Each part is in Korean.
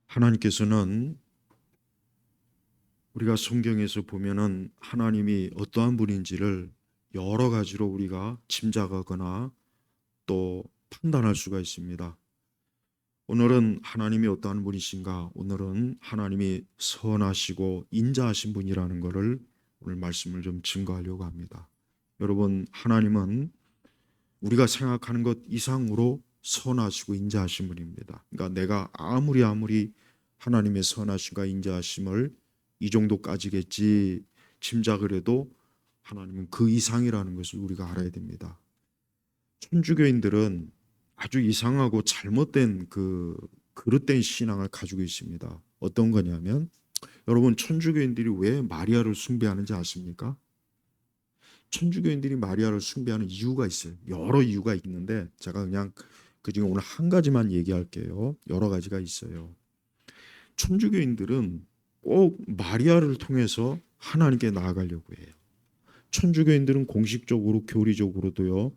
하나님께서는 우리가 성경에서 보면은 하나님이 어떠한 분인지를 여러 가지로 우리가 짐작하거나 또 판단할 수가 있습니다. 오늘은 하나님이 어떠한 분이신가? 오늘은 하나님이 선하시고 인자하신 분이라는 것을 오늘 말씀을 좀 증거하려고 합니다. 여러분, 하나님은 우리가 생각하는 것 이상으로 선하시고 인자하신 분입니다. 그러니까 내가 아무리 하나님의 선하심과 인자하심을 이 정도까지겠지 짐작을 해도 하나님은 그 이상이라는 것을 우리가 알아야 됩니다. 천주교인들은 아주 이상하고 잘못된 그 그릇된 신앙을 가지고 있습니다. 어떤 거냐면, 여러분, 천주교인들이 왜 마리아를 숭배하는지 아십니까? 천주교인들이 마리아를 숭배하는 이유가 있어요. 여러 이유가 있는데 제가 그냥 그중에 오늘 한 가지만 얘기할게요. 여러 가지가 있어요. 천주교인들은 꼭 마리아를 통해서 하나님께 나아가려고 해요. 천주교인들은 공식적으로 교리적으로도요,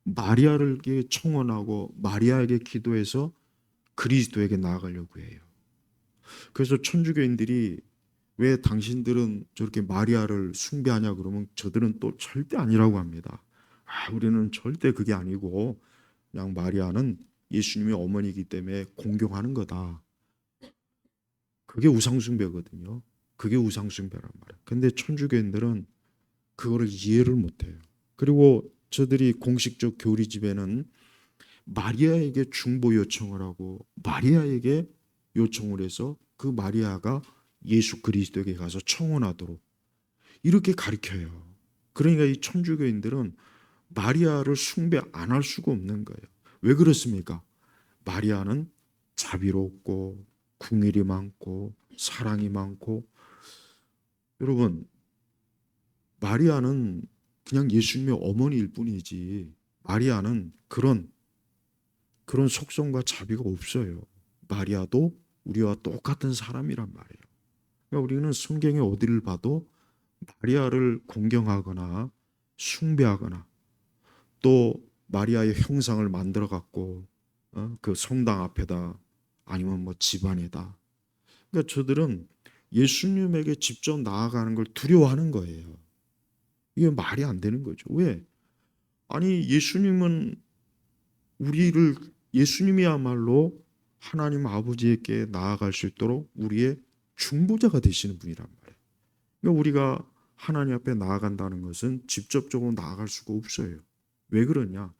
마리아를 청원하고 마리아에게 기도해서 그리스도에게 나아가려고 해요. 그래서 천주교인들이 왜 당신들은 저렇게 마리아를 숭배하냐 그러면 저들은 또 절대 아니라고 합니다. 우리는 절대 그게 아니고 그냥 마리아는 예수님의 어머니이기 때문에 공경하는 거다. 그게 우상숭배거든요. 그게 우상숭배란 말이에요. 근데 천주교인들은 그거를 이해를 못해요. 그리고 저들이 공식적 교리집에는 마리아에게 중보 요청을 하고 마리아에게 요청을 해서 그 마리아가 예수 그리스도에게 가서 청혼하도록 이렇게 가르쳐요. 그러니까 이 천주교인들은 마리아를 숭배 안 할 수가 없는 거예요. 왜 그렇습니까? 마리아는 자비롭고 궁일이 많고 사랑이 많고, 여러분, 마리아는 그냥 예수님의 어머니일 뿐이지 마리아는 그런 속성과 자비가 없어요. 마리아도 우리와 똑같은 사람이란 말이에요. 그러니까 우리는 성경의 어디를 봐도 마리아를 공경하거나 숭배하거나 또 마리아의 형상을 만들어 갖고 그 성당 앞에다 아니면 뭐 집안에다, 그러니까 저들은 예수님에게 직접 나아가는 걸 두려워하는 거예요. 이게 말이 안 되는 거죠. 왜? 아니, 우리를 예수님이야말로 하나님 아버지에게 나아갈 수 있도록 우리의 중보자가 되시는 분이란 말이에요. 그러니까 우리가 하나님 앞에 나아간다는 것은 직접적으로 나아갈 수가 없어요. 왜 그러냐?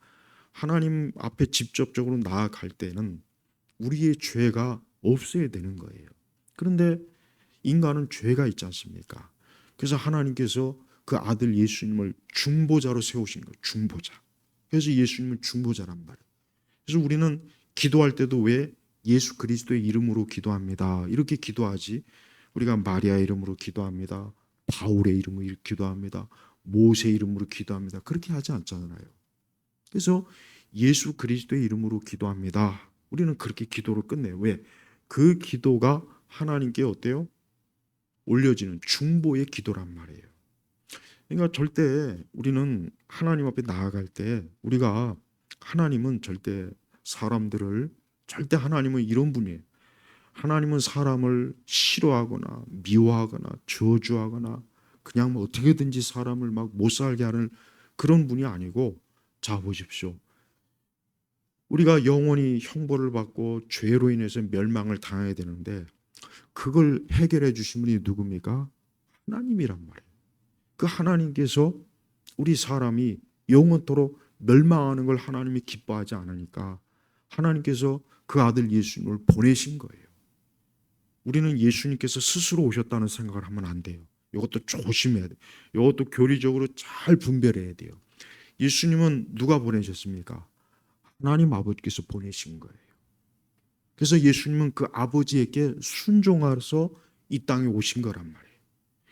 하나님 앞에 직접적으로 나아갈 때는 우리의 죄가 없어야 되는 거예요. 그런데 인간은 죄가 있지 않습니까? 그래서 하나님께서 그 아들 예수님을 중보자로 세우신 거예요. 중보자. 그래서 예수님은 중보자란 말이에요. 그래서 우리는 기도할 때도 왜 예수 그리스도의 이름으로 기도합니다, 이렇게 기도하지, 우리가 마리아 이름으로 기도합니다, 바울의 이름으로 기도합니다, 모세 이름으로 기도합니다, 그렇게 하지 않잖아요. 그래서 예수 그리스도의 이름으로 기도합니다, 우리는 그렇게 기도를 끝내요. 왜? 그 기도가 하나님께 어때요? 올려지는 중보의 기도란 말이에요. 그러니까 절대 우리는 하나님 앞에 나아갈 때 우리가, 하나님은 절대 사람들을, 절대 하나님은 이런 분이에요. 하나님은 사람을 싫어하거나 미워하거나 저주하거나 그냥 뭐 어떻게든지 사람을 막 못 살게 하는 그런 분이 아니고, 자 보십시오. 우리가 영원히 형벌을 받고 죄로 인해서 멸망을 당해야 되는데 그걸 해결해 주신 분이 누굽니까? 하나님이란 말이에요. 그 하나님께서 우리 사람이 영원토록 멸망하는 걸 하나님이 기뻐하지 않으니까 하나님께서 그 아들 예수님을 보내신 거예요. 우리는 예수님께서 스스로 오셨다는 생각을 하면 안 돼요. 이것도 조심해야 돼요. 이것도 교리적으로 잘 분별해야 돼요. 예수님은 누가 보내셨습니까? 하나님 아버지께서 보내신 거예요. 그래서 예수님은 그 아버지에게 순종하여서 이 땅에 오신 거란 말이에요.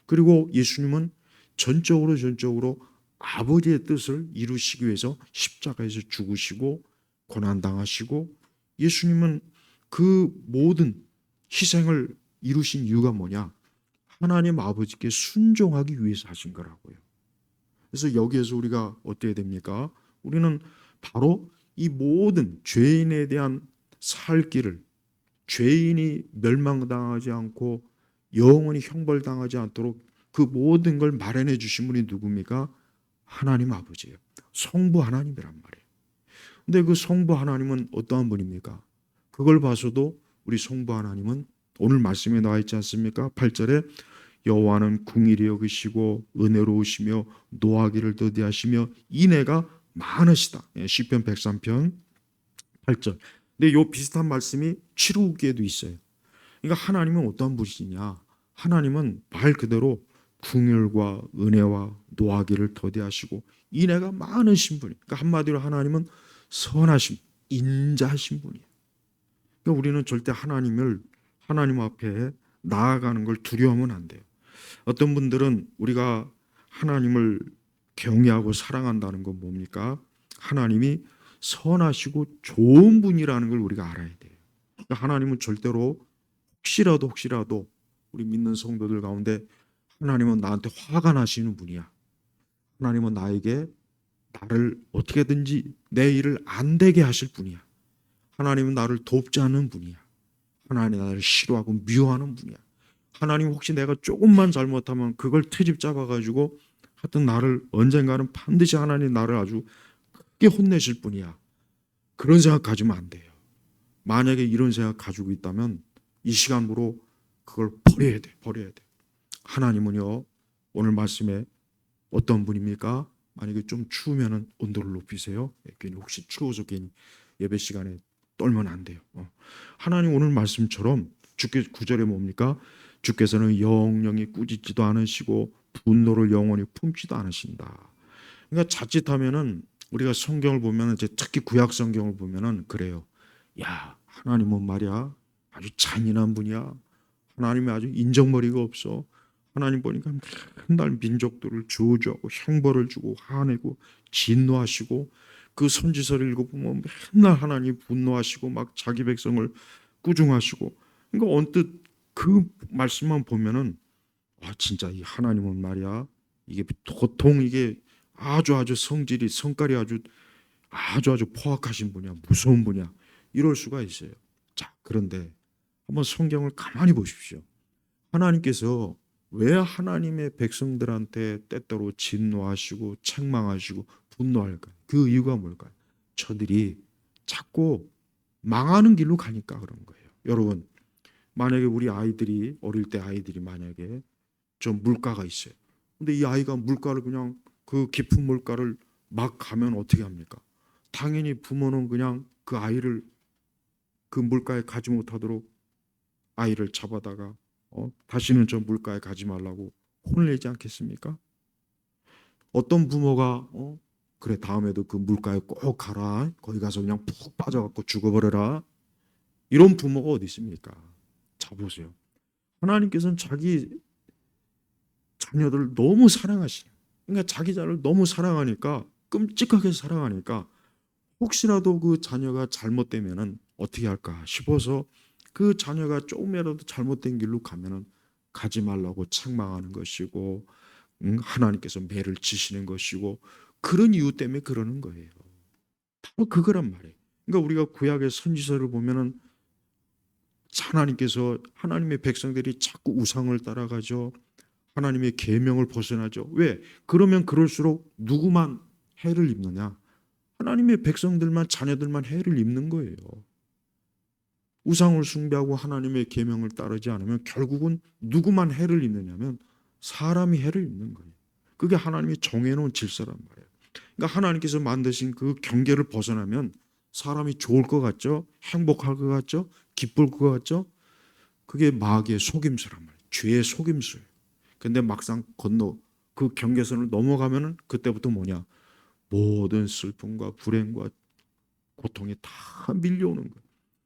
그리고 예수님은 전적으로 아버지의 뜻을 이루시기 위해서 십자가에서 죽으시고 고난당하시고, 예수님은 그 모든 희생을 이루신 이유가 뭐냐? 하나님 아버지께 순종하기 위해서 하신 거라고요. 그래서 여기에서 우리가 어떻게 됩니까? 우리는 바로 이 모든 죄인에 대한 살 길을, 죄인이 멸망당하지 않고 영원히 형벌당하지 않도록 그 모든 걸 마련해 주신 분이 누굽니까? 하나님 아버지예요. 성부 하나님이란 말이에요. 근데 그 성부 하나님은 어떠한 분입니까? 그걸 봐서도 우리 성부 하나님은 오늘 말씀에 나와 있지 않습니까? 8절에 여호와는 궁일이 여기시고 은혜로우시며 노하기를 더디하시며 인애가 많으시다. 시편 103편 8절. 근데 요 비슷한 말씀이 출애굽기에도 있어요. 그러니까 하나님은 어떤 분이냐? 하나님은 말 그대로 궁율과 은혜와 노하기를 더디하시고 인애가 많으신 분이에요. 그러니까 한마디로 하나님은 선하신, 인자하신 분이에요. 그러니까 우리는 절대 하나님 앞에 나아가는 걸 두려워하면 안 돼요. 어떤 분들은 우리가 하나님을 경외하고 사랑한다는 건 뭡니까? 하나님이 선하시고 좋은 분이라는 걸 우리가 알아야 돼요. 그러니까 하나님은 절대로 혹시라도 우리 믿는 성도들 가운데 하나님은 나한테 화가 나시는 분이야. 하나님은 나를 어떻게든지 내 일을 안 되게 하실 분이야. 하나님은 나를 돕지 않는 분이야. 하나님이 나를 싫어하고 미워하는 분이야. 하나님 혹시 내가 조금만 잘못하면 그걸 트집 잡아가지고 하여튼 나를 언젠가는 반드시 하나님 나를 아주 크게 혼내실 분이야. 그런 생각 가지면 안 돼요. 만약에 이런 생각 가지고 있다면 이 시간으로 그걸 버려야 돼. 하나님은요, 오늘 말씀에 어떤 분입니까? 만약에 좀 추우면은 온도를 높이세요. 괜히 혹시 추워서 괜히 예배 시간에 떨면 안 돼요. 하나님 오늘 말씀처럼 주께 9절에 뭡니까? 주께서는 영영이 꾸짖지도 않으시고 분노를 영원히 품지도 않으신다. 그러니까 자칫하면은 우리가 성경을 보면은 이제 특히 구약 성경을 보면은 그래요. 야, 하나님은 말이야 아주 잔인한 분이야. 하나님이 아주 인정머리가 없어. 하나님 보니까 맨날 민족들을 저주하고 형벌을 주고 화내고 진노하시고 그 선지서를 읽어보면 맨날 하나님 분노하시고 막 자기 백성을 꾸중하시고 그러니까 언뜻 그 말씀만 보면은 진짜 이 하나님은 말이야 이게 도통 이게 아주 성깔이 아주 포악하신 분이야 무서운 분이야 이럴 수가 있어요. 자 그런데 한번 성경을 가만히 보십시오. 하나님께서 왜 하나님의 백성들한테 때때로 진노하시고 책망하시고 분노할까요? 그 이유가 뭘까요? 저들이 자꾸 망하는 길로 가니까 그런 거예요. 여러분 만약에 우리 아이들이 어릴 때 아이들이 만약에 좀 물가가 있어요. 근데 이 아이가 물가를 그냥 그 깊은 물가를 막 가면 어떻게 합니까? 당연히 부모는 그냥 그 아이를 그 물가에 가지 못하도록 아이를 잡아다가 다시는 저 물가에 가지 말라고 혼내지 않겠습니까? 어떤 부모가 그래 다음에도 그 물가에 꼭 가라. 거기 가서 그냥 푹 빠져갖고 죽어버려라. 이런 부모가 어디 있습니까? 자 보세요. 하나님께서는 자기 자녀들을 너무 사랑하시는 그러니까 자기 자녀를 너무 사랑하니까 끔찍하게 사랑하니까 혹시라도 그 자녀가 잘못되면은 어떻게 할까 싶어서 그 자녀가 조금이라도 잘못된 길로 가면은 가지 말라고 책망하는 것이고 하나님께서 매를 치시는 것이고 그런 이유 때문에 그러는 거예요. 바로 그거란 말이에요. 그러니까 우리가 구약의 선지서를 보면은 하나님께서 하나님의 백성들이 자꾸 우상을 따라가죠. 하나님의 계명을 벗어나죠. 왜? 그러면 그럴수록 누구만 해를 입느냐? 하나님의 백성들만 자녀들만 해를 입는 거예요. 우상을 숭배하고 하나님의 계명을 따르지 않으면 결국은 누구만 해를 입느냐면 사람이 해를 입는 거예요. 그게 하나님이 정해놓은 질서란 말이에요. 그러니까 하나님께서 만드신 그 경계를 벗어나면 사람이 좋을 것 같죠? 행복할 것 같죠? 기쁠 것 같죠? 그게 마귀의 속임수란 말이에요. 죄의 속임수예요. 근데 막상 그 경계선을 넘어가면은 그때부터 뭐냐? 모든 슬픔과 불행과 고통이 다 밀려오는 거예요.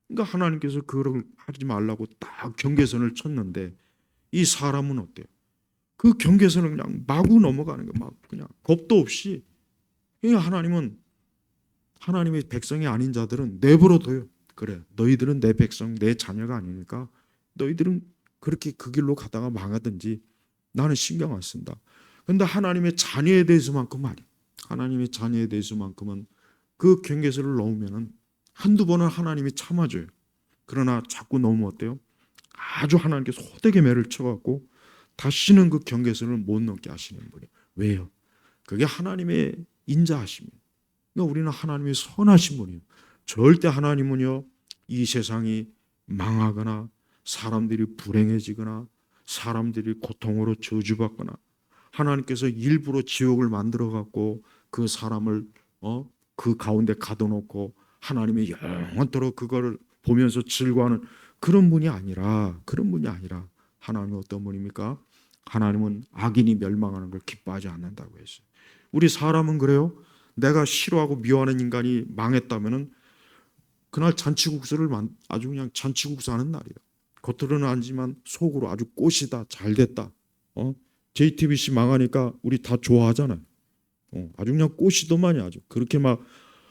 그러니까 하나님께서 그걸 하지 말라고 딱 경계선을 쳤는데 이 사람은 어때요? 그 경계선을 그냥 마구 넘어가는 거예요. 막 그냥 겁도 없이. 그러니까 하나님은 하나님의 백성이 아닌 자들은 내버려둬요. 그래, 너희들은 내 백성, 내 자녀가 아니니까 너희들은 그렇게 그 길로 가다가 망하든지 나는 신경 안 쓴다. 그런데 하나님의 자녀에 대해서만큼 아니야. 하나님의 자녀에 대해서만큼은 그 경계선을 넘으면은 한두 번은 하나님이 참아줘요. 그러나 자꾸 너무 어때요? 아주 하나님께서 호되게 매를 쳐갖고 다시는 그 경계선을 못 넘게 하시는 분이. 왜요? 그게 하나님의 인자하심이에요. 그러니까 우리는 하나님의 선하신 분이에요. 절대 하나님은요, 이 세상이 망하거나 사람들이 불행해지거나 사람들이 고통으로 저주받거나 하나님께서 일부러 지옥을 만들어 갖고 그 사람을 그 가운데 가둬놓고 하나님의 영원토록 그거를 보면서 즐거워하는 그런 분이 아니라 하나님은 어떤 분입니까? 하나님은 악인이 멸망하는 걸 기뻐하지 않는다고 했어요. 우리 사람은 그래요. 내가 싫어하고 미워하는 인간이 망했다면은 그날 잔치국수를 아주 그냥 잔치국수 하는 날이에요. 겉으로는 아니지만 속으로 아주 꽃이다, 잘 됐다. JTBC 망하니까 우리 다 좋아하잖아요. 아주 그냥 꽃이더만이 아주 그렇게 막.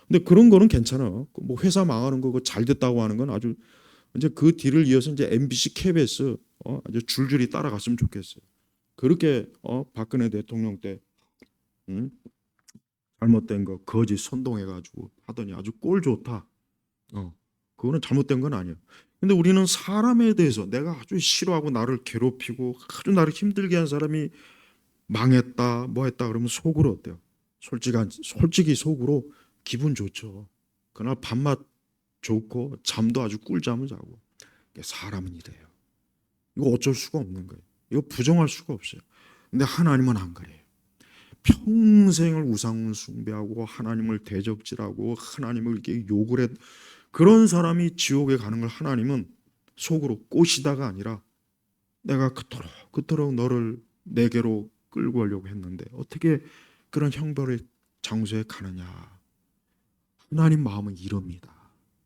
근데 그런 거는 괜찮아요. 뭐 회사 망하는 거 잘 됐다고 하는 건 아주 이제 그 뒤를 이어서 이제 MBC, KBS 아주 줄줄이 따라갔으면 좋겠어요. 그렇게 박근혜 대통령 때 음? 잘못된 거 거짓 선동해가지고 하더니 아주 꼴 좋다. 그거는 잘못된 건 아니에요. 근데 우리는 사람에 대해서 내가 아주 싫어하고 나를 괴롭히고 아주 나를 힘들게 한 사람이 망했다, 뭐 했다 그러면 속으로 어때요? 솔직히 속으로 기분 좋죠. 그날 밥맛 좋고 잠도 아주 꿀잠을 자고. 사람은 이래요. 이거 어쩔 수가 없는 거예요. 이거 부정할 수가 없어요. 근데 하나님은 안 그래요. 평생을 우상을 숭배하고 하나님을 대적질하고 하나님을 이렇게 욕을 해 그런 사람이 지옥에 가는 걸 하나님은 속으로 꼬시다가 아니라 내가 그토록 너를 내게로 끌고 오려고 했는데 어떻게 그런 형벌의 장소에 가느냐. 하나님 마음은 이럽니다.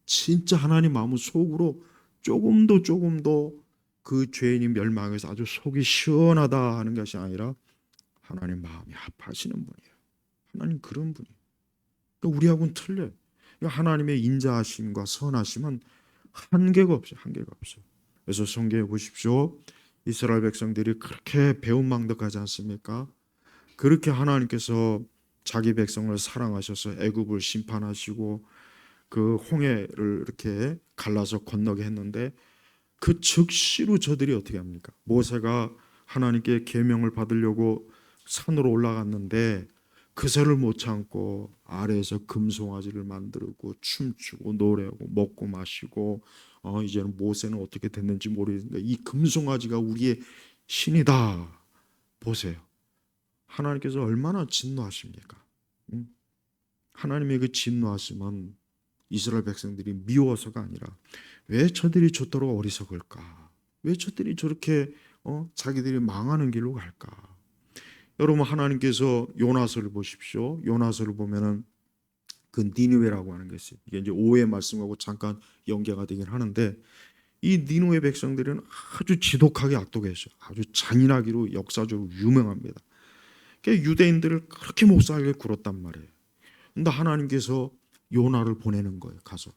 진짜 하나님 마음은 속으로 조금도 그 죄인이 멸망해서 아주 속이 시원하다 하는 것이 아니라 하나님 마음이 아파하시는 분이에요. 하나님 그런 분이에요. 그러니까 우리하고는 틀려요. 그러니까 하나님의 인자하심과 선하심은 한계가 없어요. 한계가 없어요. 그래서 성경에 보십시오. 이스라엘 백성들이 그렇게 배은망덕하지 않습니까? 그렇게 하나님께서 자기 백성을 사랑하셔서 애굽을 심판하시고 그 홍해를 이렇게 갈라서 건너게 했는데 그 즉시로 저들이 어떻게 합니까? 모세가 하나님께 계명을 받으려고 산으로 올라갔는데 그새를 못 참고 아래에서 금송아지를 만들고 춤추고 노래하고 먹고 마시고 이제는 모세는 어떻게 됐는지 모르겠는데 이 금송아지가 우리의 신이다. 보세요. 하나님께서 얼마나 진노하십니까? 하나님의 그 진노하심은 이스라엘 백성들이 미워서가 아니라 왜 저들이 저토록 어리석을까? 왜 저들이 저렇게 자기들이 망하는 길로 갈까? 여러분 하나님께서 요나서를 보십시오. 요나서를 보면은 그 니느웨라고 하는 것이 이게 이제 오해의 말씀하고 잠깐 연계가 되긴 하는데 이 니느웨 백성들은 아주 지독하게 악독했어요. 아주 잔인하기로 역사적으로 유명합니다. 그러니까 유대인들을 그렇게 못 살게 굴었단 말이에요. 근데 하나님께서 요나를 보내는 거예요. 가서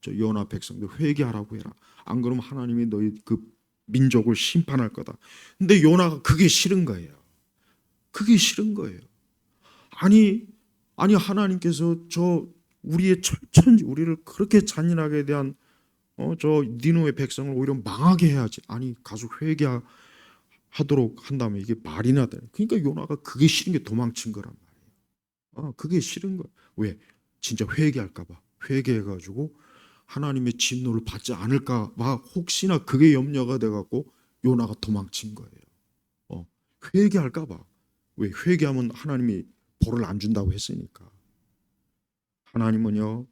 저 요나 백성들 회개하라고 해라. 안 그러면 하나님이 너희 그 민족을 심판할 거다. 근데 요나가 그게 싫은 거예요. 그게 싫은 거예요. 아니 하나님께서 저 우리의 철천지 우리를 그렇게 잔인하게 대한 저 니느웨 백성을 오히려 망하게 해야지. 아니 가서 회개하도록 한다면 이게 말이나 돼. 그러니까 요나가 그게 싫은 게 도망친 거란 말이에요. 그게 싫은 거야. 왜? 진짜 회개할까 봐. 회개해가지고 하나님의 진노를 받지 않을까 봐 혹시나 그게 염려가 돼갖고 요나가 도망친 거예요. 회개할까 봐. 왜? 회개하면 하나님이 벌을 안 준다고 했으니까. 하나님은요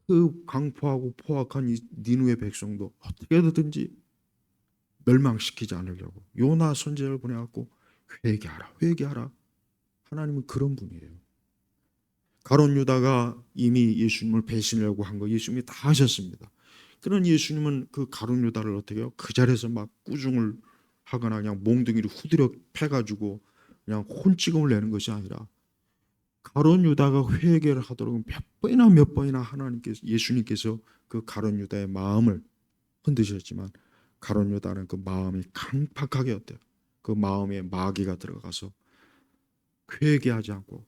그 강포하고 포악한 이 니느웨 백성도 어떻게든지 멸망시키지 않으려고 요나 선지자를 보내갖고 회개하라. 하나님은 그런 분이에요. 가룟 유다가 이미 예수님을 배신하려고 한 거 예수님이 다 하셨습니다. 그런 예수님은 그 가룟 유다를 어떻게 해요? 그 자리에서 막 꾸중을 하거나 그냥 몽둥이를 후드려 패가지고 그냥 혼찌검을 내는 것이 아니라 가룟 유다가 회개를 하도록 몇 번이나 하나님께서 예수님께서 그 가룟 유다의 마음을 흔드셨지만 가룟 유다는 그 마음이 강팍하게 어때요? 그 마음에 마귀가 들어가서 회개하지 않고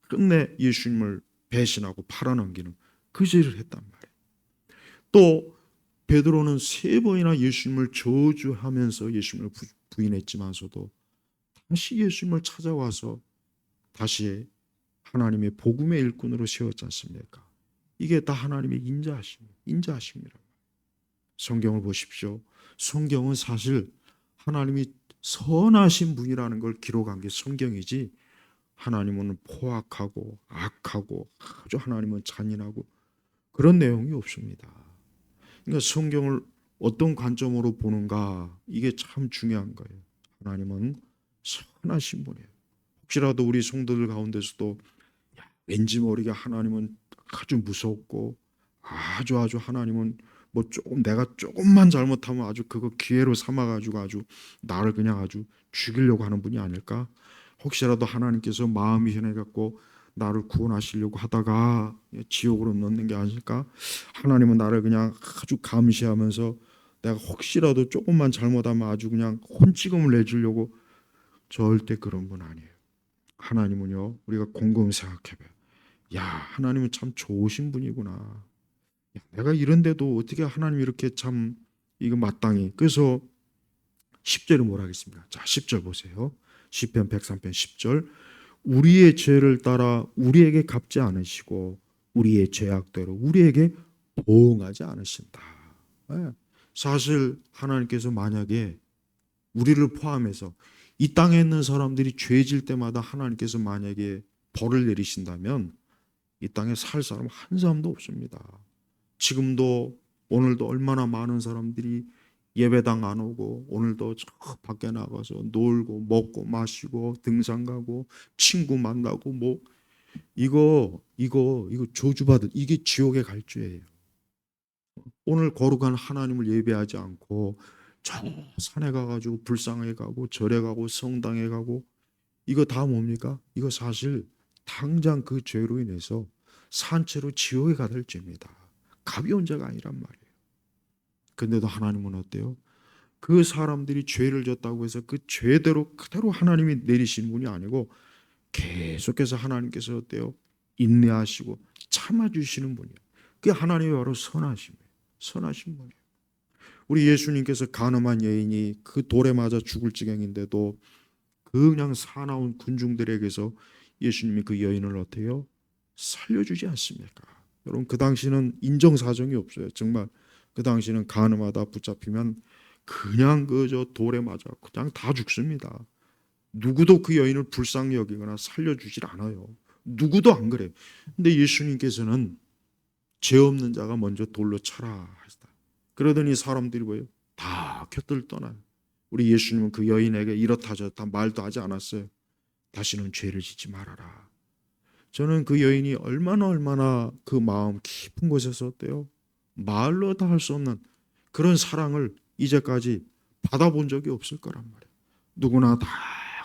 끝내 예수님을 배신하고 팔아넘기는 그 죄를 했단 말이에요. 또 베드로는 3번이나 예수님을 저주하면서 예수님을 부인했지만서도 다시 예수님을 찾아와서 다시 하나님의 복음의 일꾼으로 세웠지 않습니까? 이게 다 하나님의 인자하심이라. 성경을 보십시오. 성경은 사실 하나님이 선하신 분이라는 걸 기록한 게 성경이지, 하나님은 포악하고 악하고 아주 하나님은 잔인하고 그런 내용이 없습니다. 그러니까 성경을 어떤 관점으로 보는가, 이게 참 중요한 거예요. 하나님은 선하신 분이에요. 혹시라도 우리 성도들 가운데서도 왠지 모르게 하나님은 아주 무섭고 아주 하나님은 뭐 조금 내가 조금만 잘못하면 아주 그거 기회로 삼아가지고 아주 나를 그냥 아주 죽이려고 하는 분이 아닐까? 혹시라도 하나님께서 마음이 변해갖고 나를 구원하시려고 하다가 지옥으로 넣는 게 아닐까? 하나님은 나를 그냥 아주 감시하면서 내가 혹시라도 조금만 잘못하면 아주 그냥 혼찌금을 내주려고, 절대 그런 분 아니에요. 하나님은요, 우리가 곰곰이 생각해봐요. 야, 하나님은 참 좋으신 분이구나. 야, 내가 이런데도 어떻게 하나님 이렇게 참 이거 마땅히. 그래서 10절은 뭐라 하겠습니까? 자, 10절 보세요. 시편 103편 10절. 우리의 죄를 따라 우리에게 갚지 않으시고 우리의 죄악대로 우리에게 보응하지 않으신다. 사실 하나님께서 만약에 우리를 포함해서 이 땅에 있는 사람들이 죄질 때마다 하나님께서 만약에 벌을 내리신다면 이 땅에 살 사람 한 사람도 없습니다. 지금도 오늘도 얼마나 많은 사람들이 예배당 안 오고 오늘도 저 밖에 나가서 놀고 먹고 마시고 등산 가고 친구 만나고 뭐 이거 저주받을, 이게 지옥에 갈 죄예요. 오늘 거룩한 하나님을 예배하지 않고 저 산에 가가지고 불상에 가고 절에 가고 성당에 가고, 이거 다 뭡니까? 이거 사실 당장 그 죄로 인해서 산채로 지옥에 가될 죄입니다. 가벼운 죄가 아니란 말이에요. 근데도 하나님은 어때요? 그 사람들이 죄를 졌다고 해서 그 죄대로 그대로 하나님이 내리시는 분이 아니고 계속해서 하나님께서 어때요? 인내하시고 참아주시는 분이에요. 그게 하나님의 바로 선하심이에요. 선하신 분이에요. 우리 예수님께서 가늠한 여인이 그 돌에 맞아 죽을 지경인데도 그냥 사나운 군중들에게서 예수님이 그 여인을 어때요? 살려주지 않습니까? 여러분, 그 당시는 인정사정이 없어요. 정말 그 당시는 가늠하다 붙잡히면 그냥 그저 돌에 맞아 그냥 다 죽습니다. 누구도 그 여인을 불쌍히 여기거나 살려주질 않아요. 누구도 안 그래요. 근데 예수님께서는 죄 없는 자가 먼저 돌로 쳐라 하시다. 그러더니 사람들이 뭐예요? 다 곁을 떠나요. 우리 예수님은 그 여인에게 이렇다 저렇다 말도 하지 않았어요. 다시는 죄를 짓지 말아라. 저는 그 여인이 얼마나 그 마음 깊은 곳에서 어때요? 말로 다 할 수 없는 그런 사랑을 이제까지 받아본 적이 없을 거란 말이에요. 누구나 다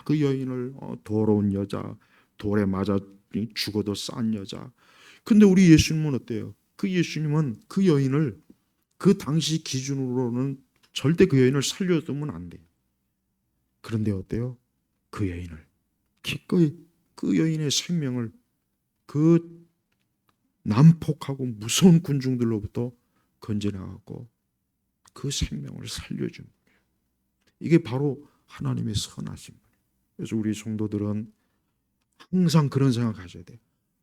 그 여인을 더러운 여자, 돌에 맞아 죽어도 싼 여자. 근데 우리 예수님은 어때요? 그 예수님은 그 여인을 그 당시 기준으로는 절대 그 여인을 살려두면 안 돼요. 그런데 어때요? 그 여인을 기꺼이 그 여인의 생명을 그 난폭하고 무서운 군중들로부터 건져나가고 그 생명을 살려준 거예요. 이게 바로 하나님의 선하심. 그래서 우리 성도들은 항상 그런 생각 하셔야 돼요.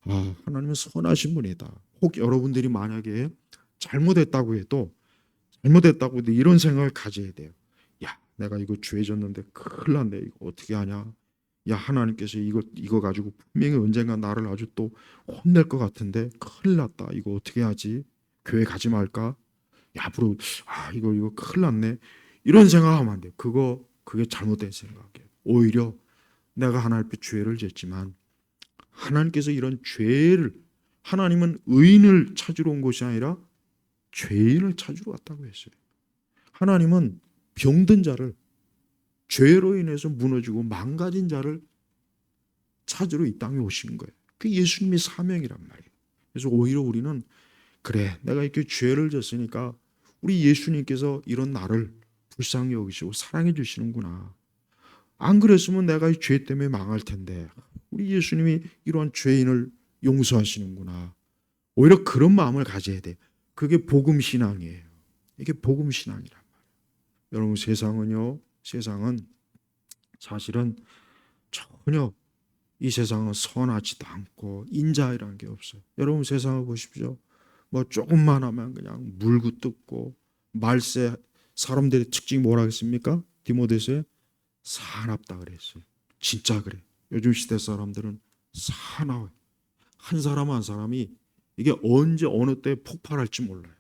아, 하나님은 선하신 분이다. 혹 여러분들이 만약에 잘못했다고 해도 이런 생각을 가져야 돼요. 야, 내가 이거 죄 졌는데 큰일 났네. 이거 어떻게 하냐? 야, 하나님께서 이거 가지고 분명히 언젠가 나를 아주 또 혼낼 것 같은데 큰일 났다. 이거 어떻게 하지? 교회 가지 말까? 야, 앞으로 이거 큰일 났네. 이런 생각하면 안 돼요. 그게 잘못된 생각이에요. 오히려 내가 하나님 앞에 죄를 졌지만 하나님께서 이런 죄를, 하나님은 의인을 찾으러 온 것이 아니라 죄인을 찾으러 왔다고 했어요. 하나님은 병든 자를, 죄로 인해서 무너지고 망가진 자를 찾으러 이 땅에 오신 거예요. 그게 예수님의 사명이란 말이에요. 그래서 오히려 우리는 그래, 내가 이렇게 죄를 졌으니까 우리 예수님께서 이런 나를 불쌍히 여기시고 사랑해 주시는구나. 안 그랬으면 내가 이 죄 때문에 망할 텐데 우리 예수님이 이러한 죄인을 용서하시는구나. 오히려 그런 마음을 가져야 돼. 그게 복음 신앙이에요. 이게 복음 신앙이란 말이에요. 여러분 세상은 사실은 전혀 이 세상은 선하지도 않고 인자이라는 게 없어요. 여러분 세상을 보십시오. 뭐 조금만 하면 그냥 물고 뜯고 말세 사람들의 특징이 뭐라 했습니까? 디모데서에 사납다 그랬어요. 진짜 그래. 요즘 시대 사람들은 사나워요. 한 사람 한 사람이 이게 언제 어느 때 폭발할지 몰라요.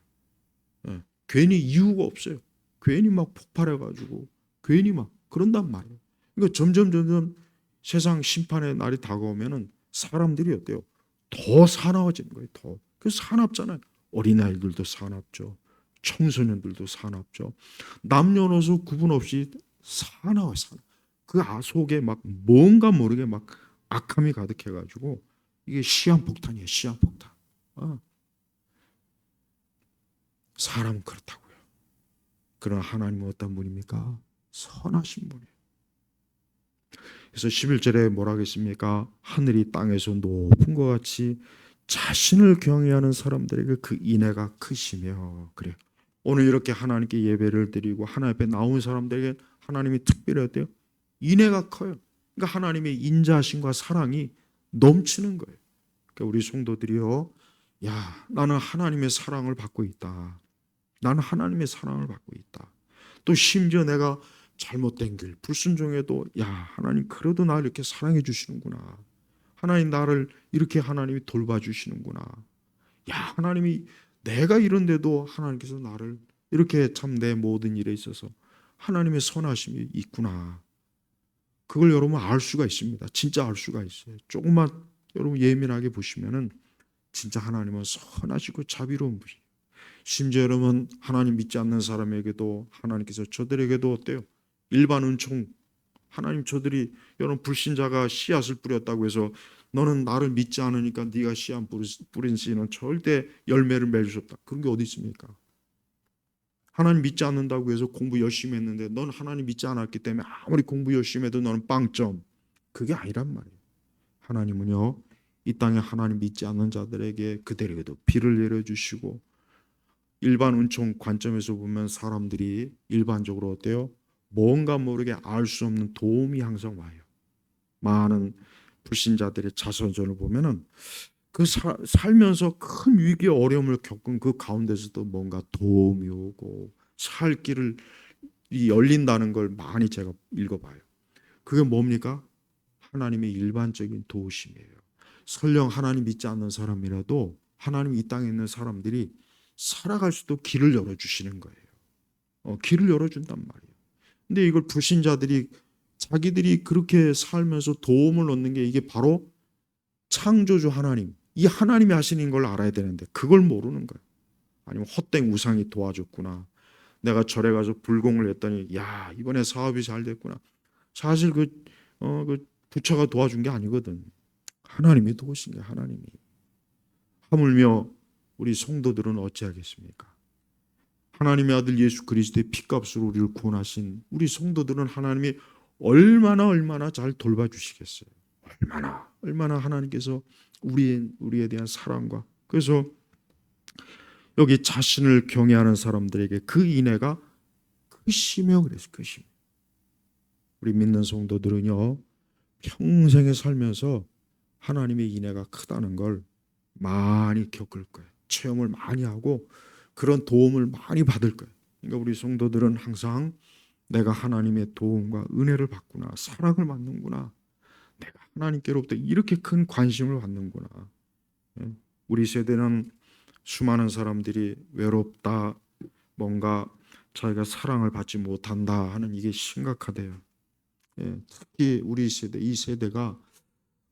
예. 괜히 이유가 없어요. 괜히 막 폭발해가지고 괜히 막 그런단 말이에요. 그러니까 점점 세상 심판의 날이 다가오면은 사람들이 어때요? 더 사나워지는 거예요. 더. 그 사납잖아요. 어린아이들도 사납죠. 청소년들도 사납죠. 남녀노소 구분 없이 사나워요. 그 속에 막 뭔가 모르게 막 악함이 가득해가지고 이게 시한폭탄이에요. 시한폭탄. 사람은 그렇다고요. 그러나 하나님은 어떤 분입니까? 선하신 분이에요. 그래서 11절에 뭐라 하겠습니까? 하늘이 땅에서 높은 것 같이 자신을 경외하는 사람들에게 그 인애가 크시며 그래요. 오늘 이렇게 하나님께 예배를 드리고 하나님 앞에 나온 사람들에게 하나님이 특별히 어때요? 인애가 커요. 그러니까 하나님의 인자하심과 사랑이 넘치는 거예요. 그러니까 우리 성도들이요. 야, 나는 하나님의 사랑을 받고 있다. 나는 하나님의 사랑을 받고 있다. 또 심지어 내가 잘못된 길, 불순종해도 야, 하나님 그래도 나를 이렇게 사랑해 주시는구나. 하나님 나를 이렇게 하나님이 돌봐주시는구나. 야, 하나님이 내가 이런데도 하나님께서 나를 이렇게 참 내 모든 일에 있어서 하나님의 선하심이 있구나. 그걸 여러분 알 수가 있습니다. 진짜 알 수가 있어요. 조금만 여러분 예민하게 보시면은 진짜 하나님은 선하시고 자비로운 분이에요. 심지어 여러분 하나님 믿지 않는 사람에게도 하나님께서 저들에게도 어때요? 일반 은총 하나님 저들이 여러분 불신자가 씨앗을 뿌렸다고 해서 너는 나를 믿지 않으니까 네가 씨앗 뿌린 씨는 절대 열매를 맺을 수 없다. 그런 게 어디 있습니까? 하나님 믿지 않는다고 해서 공부 열심히 했는데 넌 하나님 믿지 않았기 때문에 아무리 공부 열심히 해도 너는 빵점. 그게 아니란 말이에요. 하나님은요. 이 땅에 하나님 믿지 않는 자들에게 그들에게도 비를 내려주시고 일반 은총 관점에서 보면 사람들이 일반적으로 어때요? 뭔가 모르게 알 수 없는 도움이 항상 와요. 많은 불신자들의 자서전을 보면은 살면서 큰 위기 어려움을 겪은 그 가운데서도 뭔가 도움이 오고 살 길을 열린다는 걸 많이 제가 읽어봐요. 그게 뭡니까? 하나님의 일반적인 도우심이에요. 설령 하나님 믿지 않는 사람이라도 하나님 이 땅에 있는 사람들이 살아갈 수도 길을 열어주시는 거예요. 길을 열어준단 말이에요. 근데 이걸 불신자들이 자기들이 그렇게 살면서 도움을 얻는 게 이게 바로 창조주 하나님, 이 하나님이 하시는 걸 알아야 되는데 그걸 모르는 거예요. 아니면 헛된 우상이 도와줬구나. 내가 절에 가서 불공을 했더니 야 이번에 사업이 잘 됐구나. 사실 그 부처가 도와준 게 아니거든. 하나님이 도우신 게 하나님이. 하물며 우리 성도들은 어찌하겠습니까? 하나님의 아들 예수 그리스도의 피값으로 우리를 구원하신 우리 성도들은 하나님이 얼마나 잘 돌봐주시겠어요. 얼마나 하나님께서 우리에 대한 사랑과 그래서 여기 자신을 경외하는 사람들에게 그 인애가 크시며 그래서 크시며 우리 믿는 성도들은요 평생에 살면서 하나님의 인애가 크다는 걸 많이 겪을 거예요. 체험을 많이 하고 그런 도움을 많이 받을 거예요. 그러니까 우리 성도들은 항상 내가 하나님의 도움과 은혜를 받구나, 사랑을 받는구나, 내가 하나님께로부터 이렇게 큰 관심을 받는구나. 우리 세대는 수많은 사람들이 외롭다, 뭔가 자기가 사랑을 받지 못한다 하는 이게 심각하대요. 특히 우리 세대, 이 세대가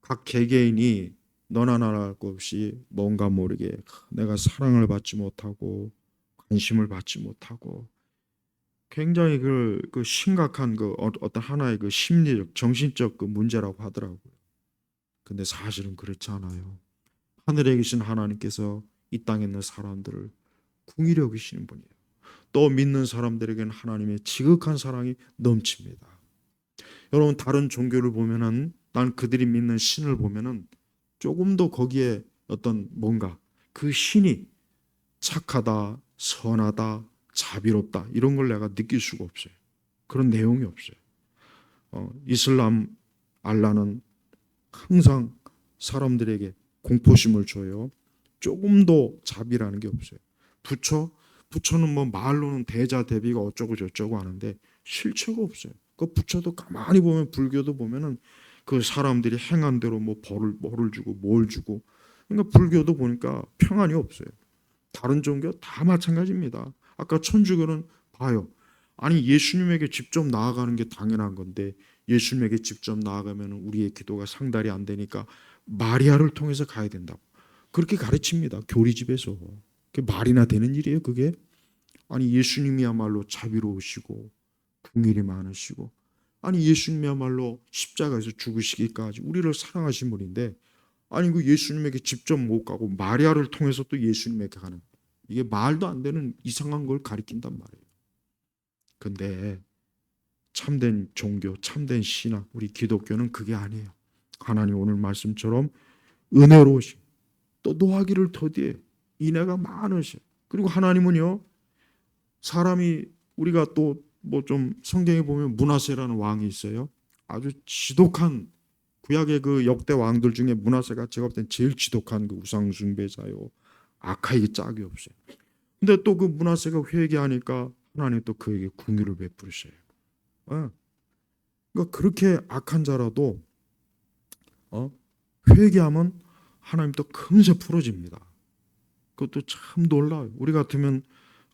각 개개인이 너나 나나 할 것 없이 뭔가 모르게 내가 사랑을 받지 못하고 관심을 받지 못하고 굉장히 그 심각한 그 어떤 하나의 그 심리적, 정신적 그 문제라고 하더라고요. 근데 사실은 그렇지 않아요. 하늘에 계신 하나님께서 이 땅에 있는 사람들을 긍휼히 여기시는 분이에요. 또 믿는 사람들에게는 하나님의 지극한 사랑이 넘칩니다. 여러분 다른 종교를 보면은 난 그들이 믿는 신을 보면은 조금 더 거기에 어떤 뭔가 그 신이 착하다, 선하다, 자비롭다 이런 걸 내가 느낄 수가 없어요. 그런 내용이 없어요. 이슬람 알라는 항상 사람들에게 공포심을 줘요. 조금도 자비라는 게 없어요. 부처는 뭐 말로는 대자 대비가 어쩌고 저쩌고 하는데 실체가 없어요. 그 부처도 가만히 보면 불교도 보면은 그 사람들이 행한 대로 뭐 벌을 주고 뭘 주고, 그러니까 불교도 보니까 평안이 없어요. 다른 종교 다 마찬가지입니다. 아까 천주교는 봐요. 아니 예수님에게 직접 나아가는 게 당연한 건데 예수님에게 직접 나아가면 우리의 기도가 상달이 안 되니까 마리아를 통해서 가야 된다고 그렇게 가르칩니다. 교리집에서. 그게 말이나 되는 일이에요 그게? 아니 예수님이야말로 자비로우시고 긍휼이 많으시고, 아니 예수님이야말로 십자가에서 죽으시기까지 우리를 사랑하신 분인데, 아니 그 예수님에게 직접 못 가고 마리아를 통해서 또 예수님에게 가는, 이게 말도 안 되는 이상한 걸 가리킨단 말이에요. 근데 참된 종교, 참된 신앙, 우리 기독교는 그게 아니에요. 하나님 오늘 말씀처럼 은혜로우시, 또 노하기를 더디해 인애가 많으시. 그리고 하나님은요, 사람이 우리가 또 뭐 좀 성경에 보면 므낫세라는 왕이 있어요. 아주 지독한 구약의 그 역대 왕들 중에 므낫세가 제가 볼 땐 제일 지독한 그 우상 숭배자요. 악하기 짝이 없어요. 근데 또 그 므낫세가 회개하니까 하나님 또 그에게 긍휼을 베푸시어요. 그러니까 그렇게 악한 자라도 회개하면 하나님 또 금세 풀어집니다. 그것도 참 놀라워요. 우리 같으면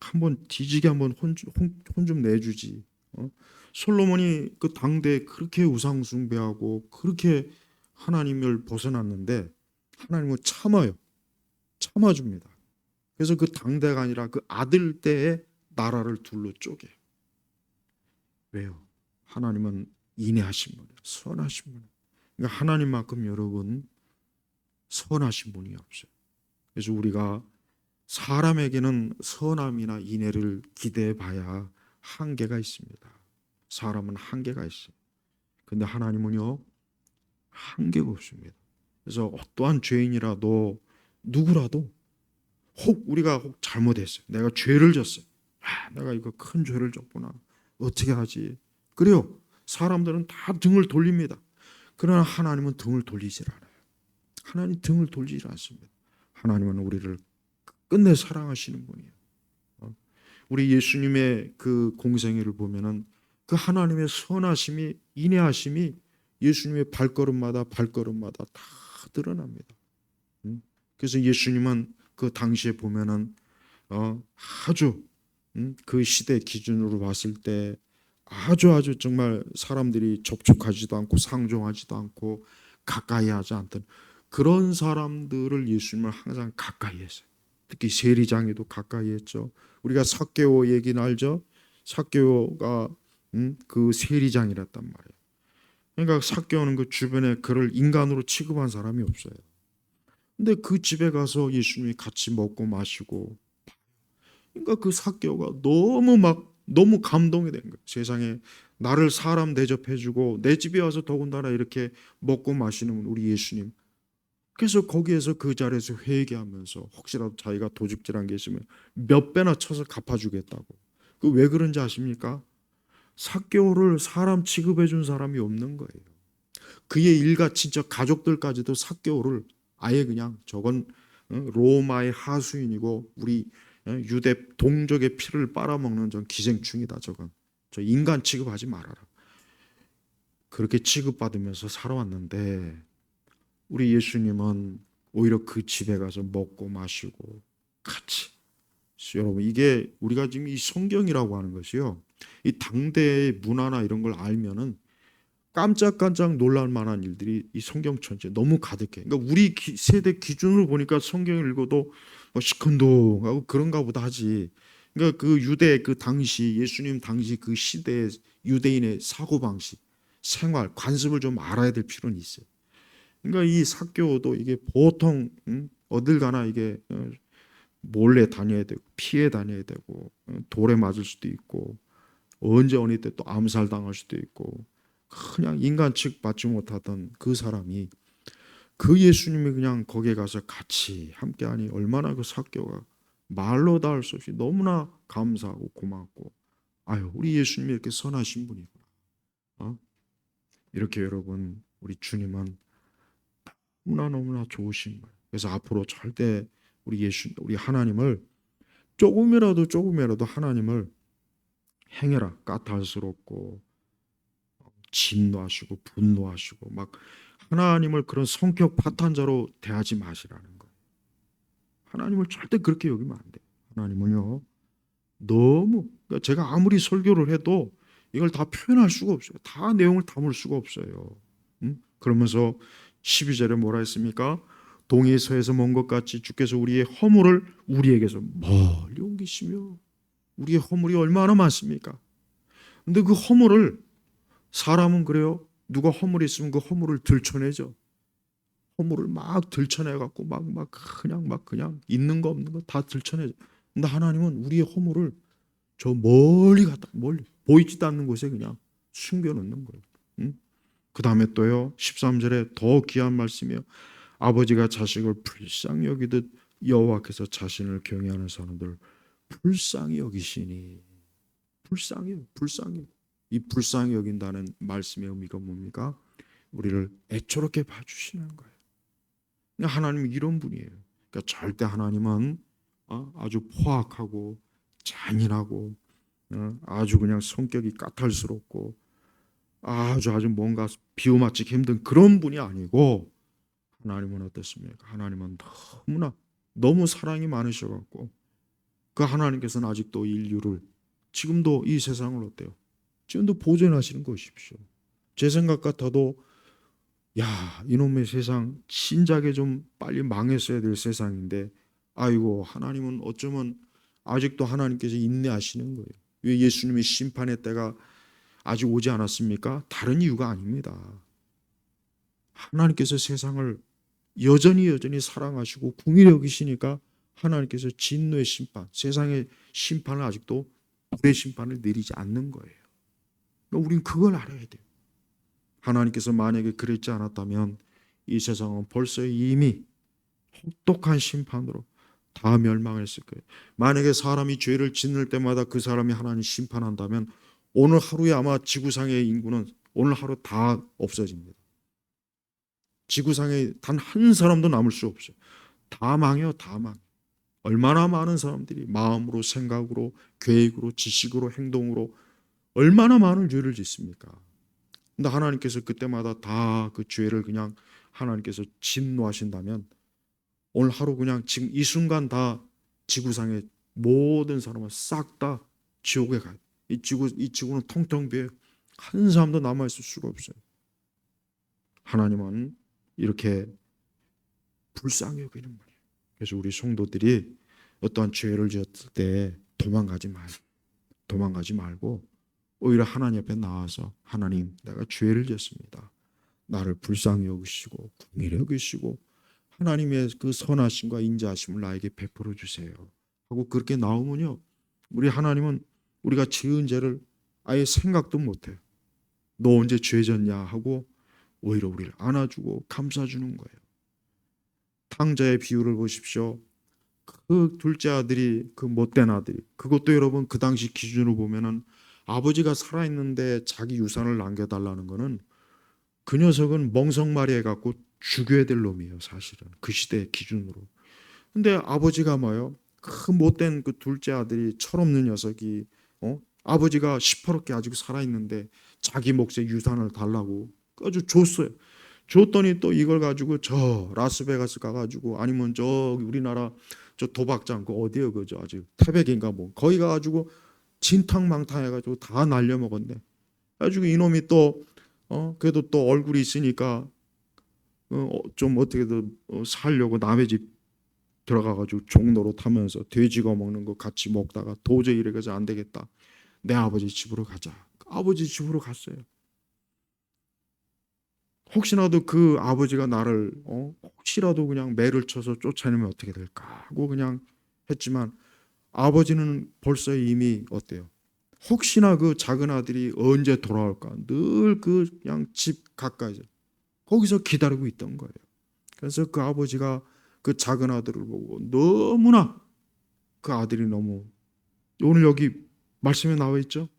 한번 뒤지게 한번 혼 좀 내주지. 솔로몬이 그 당대에 그렇게 우상 숭배하고 그렇게 하나님을 벗어났는데 하나님은 참아요. 참아줍니다. 그래서 그 당대가 아니라 그 아들 때의 나라를 둘로 쪼개. 왜요? 하나님은 인애하신 분이에요. 선하신 분이에요. 그러니까 하나님만큼 여러분 선하신 분이 없어요. 그래서 우리가 사람에게는 선함이나 인애를 기대해 봐야 한계가 있습니다. 사람은 한계가 있어요. 근데 하나님은요, 한계가 없습니다. 그래서 어떠한 죄인이라도 누구라도 우리가 잘못했어요. 내가 죄를 졌어요. 내가 이거 큰 죄를 졌구나. 어떻게 하지? 그래요. 사람들은 다 등을 돌립니다. 그러나 하나님은 등을 돌리질 않아요. 하나님 등을 돌리지 않습니다. 하나님은 우리를 끝내 사랑하시는 분이에요. 우리 예수님의 그 공생애를 보면은 그 하나님의 선하심이, 인애하심이 예수님의 발걸음마다 다 드러납니다. 그래서 예수님은 그 당시에 보면은 아주 그 시대 기준으로 봤을 때 아주 정말 사람들이 접촉하지도 않고 상종하지도 않고 가까이 하지 않던 그런 사람들을 예수님을 항상 가까이 했어요. 특히 세리장에도 가까이 했죠. 우리가 삭개오 얘기는 알죠? 삭개오가 그 세리장이랬단 말이에요. 그러니까 삭개오는 그 주변에 그를 인간으로 취급한 사람이 없어요. 근데 그 집에 가서 예수님이 같이 먹고 마시고, 그러니까 그 삭개오가 너무 감동이 된 거예요. 세상에 나를 사람 대접해주고 내 집에 와서 더군다나 이렇게 먹고 마시는 우리 예수님. 그래서 거기에서 그 자리에서 회개하면서 혹시라도 자기가 도둑질한 게 있으면 몇 배나 쳐서 갚아주겠다고. 그 왜 그런지 아십니까? 삭개오를 사람 취급해 준 사람이 없는 거예요. 그의 일가 친척 가족들까지도 삭개오를 아예 그냥 저건 로마의 하수인이고 우리 유대 동족의 피를 빨아먹는 전 기생충이다. 저건 저 인간 취급하지 말아라. 그렇게 취급받으면서 살아왔는데 우리 예수님은 오히려 그 집에 가서 먹고 마시고 같이. 여러분 이게 우리가 지금 이 성경이라고 하는 것이요, 이 당대의 문화나 이런 걸 알면은 깜짝깜짝 놀랄 만한 일들이 이 성경 전체에 너무 가득해. 그러니까 우리 세대 기준으로 보니까 성경을 읽어도 시큰둥하고 그런가 보다 하지. 그러니까 그 유대 그 당시 예수님 당시 그 시대의 유대인의 사고방식, 생활, 관습을 좀 알아야 될 필요는 있어요. 그러니까 이 삭개오도 이게 보통 어딜 가나 이게 몰래 다녀야 되고 피해 다녀야 되고 돌에 맞을 수도 있고 언제 어느 때 또 암살당할 수도 있고 그냥 인간 취급받지 못하던 그 사람이 그 예수님이 그냥 거기에 가서 같이 함께하니 얼마나 그 삭개오가 말로 다 할 수 없이 너무나 감사하고 고맙고, 아유, 우리 예수님이 이렇게 선하신 분이구나. 이렇게 여러분, 우리 주님은 너무나 좋으신 거예요. 그래서 앞으로 절대 우리 하나님을 조금이라도 하나님을 행해라 까탈스럽고 진노하시고 분노하시고 막 하나님을 그런 성격 파탄자로 대하지 마시라는 거예요. 하나님을 절대 그렇게 여기면 안 돼요. 하나님은요, 너무, 그러니까 제가 아무리 설교를 해도 이걸 다 표현할 수가 없어요. 다 내용을 담을 수가 없어요. 그러면서 12절에 뭐라 했습니까? 동이 서에서 먼 것 같이 주께서 우리의 허물을 우리에게서 멀리 옮기시며, 우리의 허물이 얼마나 많습니까? 근데 그 허물을, 사람은 그래요. 누가 허물이 있으면 그 허물을 들춰내죠. 허물을 막 들춰내갖고 그냥 있는 거 없는 거 다 들춰내죠. 근데 하나님은 우리의 허물을 저 멀리 보이지도 않는 곳에 그냥 숨겨놓는 거예요. 그 다음에 또요, 13절에 더 귀한 말씀이요. 아버지가 자식을 불쌍히 여기듯 여호와께서 자신을 경외하는 사람들 불쌍히 여기시니. 불쌍히. 이 불쌍히 여긴다는 말씀의 의미가 뭡니까? 우리를 애초롭게 봐주시는 거예요. 하나님은 이런 분이에요. 그러니까 절대 하나님은 아주 포악하고 잔인하고 아주 그냥 성격이 까탈스럽고 아주 뭔가 비워맞히기 힘든 그런 분이 아니고, 하나님은 어떻습니까? 하나님은 너무 사랑이 많으셔갖고 그 하나님께서는 아직도 인류를, 지금도 이 세상을 어때요? 지금도 보존하시는 것이십시오. 제 생각 같아도 야, 이놈의 세상 진작에 좀 빨리 망했어야 될 세상인데, 아이고, 하나님은 어쩌면 아직도 하나님께서 인내하시는 거예요. 왜 예수님의 심판의 때가 아직 오지 않았습니까? 다른 이유가 아닙니다. 하나님께서 세상을 여전히 사랑하시고 궁일히 여기시니까 하나님께서 진노의 심판, 세상의 심판을 아직도 불의 심판을 내리지 않는 거예요. 그러니까 우리는 그걸 알아야 돼요. 하나님께서 만약에 그랬지 않았다면 이 세상은 벌써 이미 혹독한 심판으로 다 멸망했을 거예요. 만약에 사람이 죄를 짓는 때마다 그 사람이 하나님 심판한다면 오늘 하루에 아마 지구상의 인구는 오늘 하루 다 없어집니다. 지구상에 단 한 사람도 남을 수 없어요. 다 망해요. 얼마나 많은 사람들이 마음으로, 생각으로, 계획으로, 지식으로, 행동으로 얼마나 많은 죄를 짓습니까? 근데 하나님께서 그때마다 다 그 죄를 그냥 하나님께서 진노하신다면 오늘 하루 그냥 지금 이 순간 다 지구상의 모든 사람은 싹 다 지옥에 가요. 이 지구는 텅텅 비어요. 한 사람도 남아있을 수가 없어요. 하나님은 이렇게 불쌍히 여기는 거예요. 그래서 우리 성도들이 어떠한 죄를 지었을 때 도망가지 말고 오히려 하나님 앞에 나와서, 하나님, 내가 죄를 지었습니다. 나를 불쌍히 여기시고 긍휼히 여기시고 하나님의 그 선하심과 인자하심을 나에게 베풀어 주세요 하고 그렇게 나오면요, 우리 하나님은 우리가 지은 죄를 아예 생각도 못해요. 너 언제 죄 졌냐 하고 오히려 우리를 안아주고 감싸주는 거예요. 탕자의 비유를 보십시오. 그 둘째 아들이, 그 못된 아들이, 그것도 여러분 그 당시 기준으로 보면은 아버지가 살아있는데 자기 유산을 남겨달라는 거는 그 녀석은 멍석말이 해갖고 죽여야 될 놈이에요. 사실은 그 시대의 기준으로. 근데 아버지가 뭐예요? 그 못된 그 둘째 아들이, 철없는 녀석이 아버지가 시퍼렇게 아직 살아있는데 자기 몫의 유산을 달라고 아주 줬어요. 줬더니 또 이걸 가지고 저 라스베가스 가가지고, 아니면 저 우리나라 저 도박장 그 어디요, 그죠? 아직 태백인가 뭐 거기 가가지고 진탕망탕 해가지고 다 날려먹었네. 가지고 이놈이 또 그래도 또 얼굴이 있으니까 좀 어떻게든 살려고 남의 집 들어가가지고 종로로 타면서 돼지 거 먹는 거 같이 먹다가 도저히 이래서 안 되겠다, 내 아버지 집으로 가자. 아버지 집으로 갔어요. 혹시라도 그 아버지가 나를 혹시라도 그냥 매를 쳐서 쫓아내면 어떻게 될까 하고 그냥 했지만, 아버지는 벌써 이미 어때요? 혹시나 그 작은 아들이 언제 돌아올까 늘 그 그냥 집 가까이서 거기서 기다리고 있던 거예요. 그래서 그 아버지가 그 작은 아들을 보고 너무나 그 아들이 너무, 오늘 여기 말씀에 나와 있죠.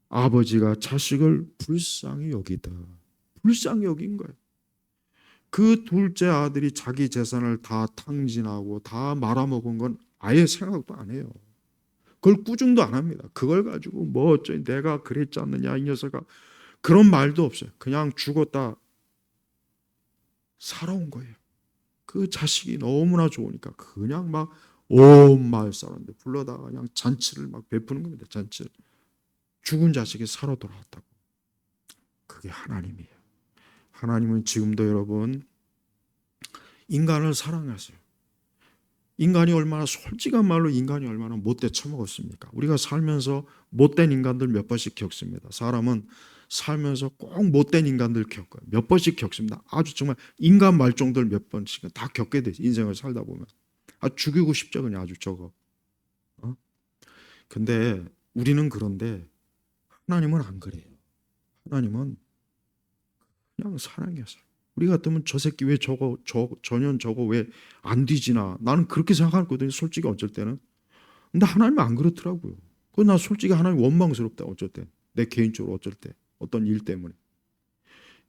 아버지가 자식을 불쌍히 여기다. 불쌍히 여긴 거예요. 그 둘째 아들이 자기 재산을 다 탕진하고 다 말아먹은 건 아예 생각도 안 해요. 그걸 꾸중도 안 합니다. 그걸 가지고 뭐 어쩌니 내가 그랬지 않느냐 이 녀석아, 그런 말도 없어요. 그냥 죽었다 살아온 거예요. 그 자식이 너무나 좋으니까 그냥 막 온 마을 사람들 불러다가 그냥 잔치를 막 베푸는 겁니다. 잔치를. 죽은 자식이 살아 돌아왔다고. 그게 하나님이에요. 하나님은 지금도 여러분 인간을 사랑하세요. 인간이 얼마나, 솔직한 말로 인간이 얼마나 못돼 처먹었습니까? 우리가 살면서 못된 인간들 몇 번씩 겪습니다. 사람은 살면서 꼭 못된 인간들 겪어요. 몇 번씩 겪습니다. 아주 정말 인간 말종들 몇 번씩은 다 겪게 되죠. 인생을 살다 보면. 죽이고 싶죠. 그냥 아주 저거. 어? 근데 우리는 그런데 하나님은 안 그래요. 하나님은 그냥 사랑해서. 우리 같으면 저 새끼 왜 저년 저거 왜 안 뒤지나. 나는 그렇게 생각하거든요. 솔직히 어쩔 때는. 근데 하나님은 안 그렇더라고요. 그거 나 솔직히 하나님 원망스럽다. 어쩔 때. 내 개인적으로 어쩔 때. 어떤 일 때문에.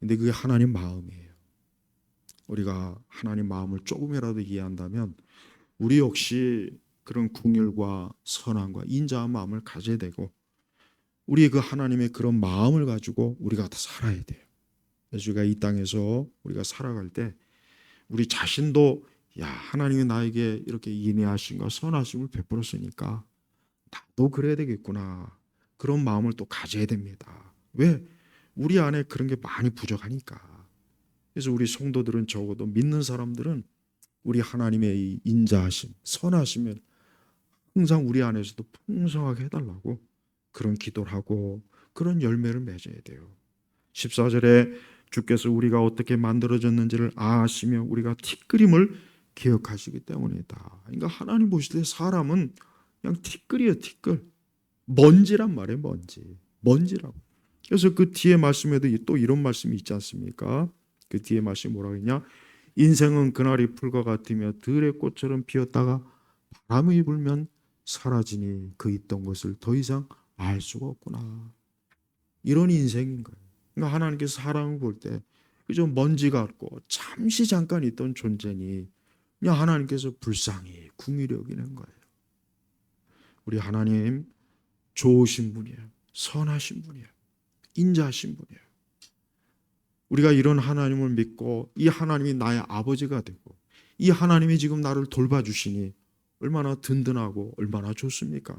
근데 그게 하나님 마음이에요. 우리가 하나님 마음을 조금이라도 이해한다면 우리 역시 그런 긍휼과 선함과 인자한 마음을 가져야 되고, 우리 그 하나님의 그런 마음을 가지고 우리가 다 살아야 돼요. 그래서 우리가 이 땅에서 우리가 살아갈 때 우리 자신도, 야, 하나님이 나에게 이렇게 인애하심과 선하심을 베풀었으니까 나도 그래야 되겠구나. 그런 마음을 또 가져야 됩니다. 왜? 우리 안에 그런 게 많이 부족하니까. 그래서 우리 성도들은, 적어도 믿는 사람들은 우리 하나님의 이 인자하심, 선하심을 항상 우리 안에서도 풍성하게 해달라고 그런 기도를 하고 그런 열매를 맺어야 돼요. 14절에 주께서 우리가 어떻게 만들어졌는지를 아시며 우리가 티끌임을 기억하시기 때문이다. 그러니까 하나님 보실 때 사람은 그냥 티끌이에요. 티끌. 먼지란 말이에요. 먼지라고. 그래서 그 뒤에 말씀에도 또 이런 말씀이 있지 않습니까? 그 뒤에 말씀이 뭐라고 했냐? 인생은 그날이 풀과 같으며 들의 꽃처럼 피었다가 바람이 불면 사라지니 그 있던 것을 더 이상 알 수가 없구나. 이런 인생인 거예요. 그러니까 하나님께서 사람을 볼 때 그저 먼지 같고 잠시 잠깐 있던 존재니 그냥 하나님께서 불쌍히 긍휼히 여기는 거예요. 우리 하나님 좋으신 분이에요. 선하신 분이에요. 인자하신 분이에요. 우리가 이런 하나님을 믿고 이 하나님이 나의 아버지가 되고 이 하나님이 지금 나를 돌봐주시니 얼마나 든든하고 얼마나 좋습니까?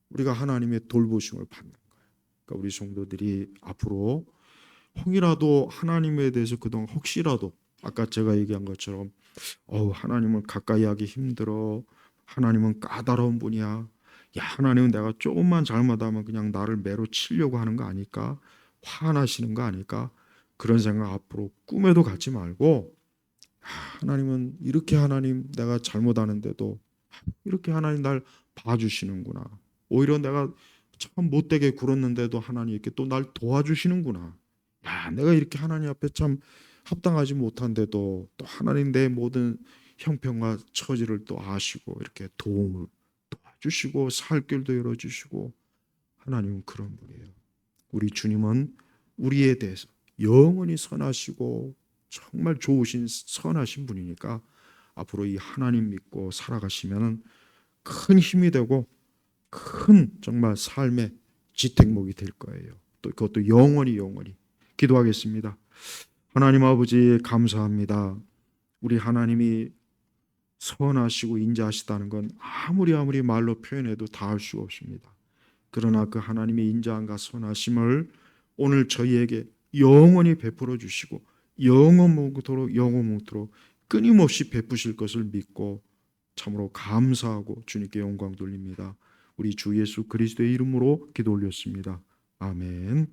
우리가 하나님의 돌보심을 받는 거예요. 그러니까 우리 성도들이 앞으로 혹이라도 하나님에 대해서 그동안 혹시라도 아까 제가 얘기한 것처럼 하나님을 가까이 하기 힘들어. 하나님은 까다로운 분이야. 야, 하나님은 내가 조금만 잘못하면 그냥 나를 매로 치려고 하는 거 아닐까? 화나시는 거 아닐까? 그런 생각 앞으로 꿈에도 갖지 말고, 하나님은 이렇게, 하나님 내가 잘못하는데도 이렇게 하나님 날 봐주시는구나. 오히려 내가 참 못되게 굴었는데도 하나님 이렇게 또 날 도와주시는구나. 야, 내가 이렇게 하나님 앞에 참 합당하지 못한데도 또 하나님 내 모든 형편과 처지를 또 아시고 이렇게 도움을 도와주시고 살 길도 열어주시고, 하나님은 그런 분이에요. 우리 주님은 우리에 대해서 영원히 선하시고 정말 좋으신 선하신 분이니까 앞으로 이 하나님 믿고 살아가시면 큰 힘이 되고 큰 정말 삶의 지택목이 될 거예요. 또 그것도 영원히 기도하겠습니다. 하나님 아버지 감사합니다. 우리 하나님이 선하시고 인자하시다는 건 아무리 말로 표현해도 다 할 수가 없습니다. 그러나 그 하나님의 인자함과 선하심을 오늘 저희에게 영원히 베풀어 주시고 영원토록 끊임없이 베푸실 것을 믿고 참으로 감사하고 주님께 영광 돌립니다. 우리 주 예수 그리스도의 이름으로 기도 올렸습니다. 아멘.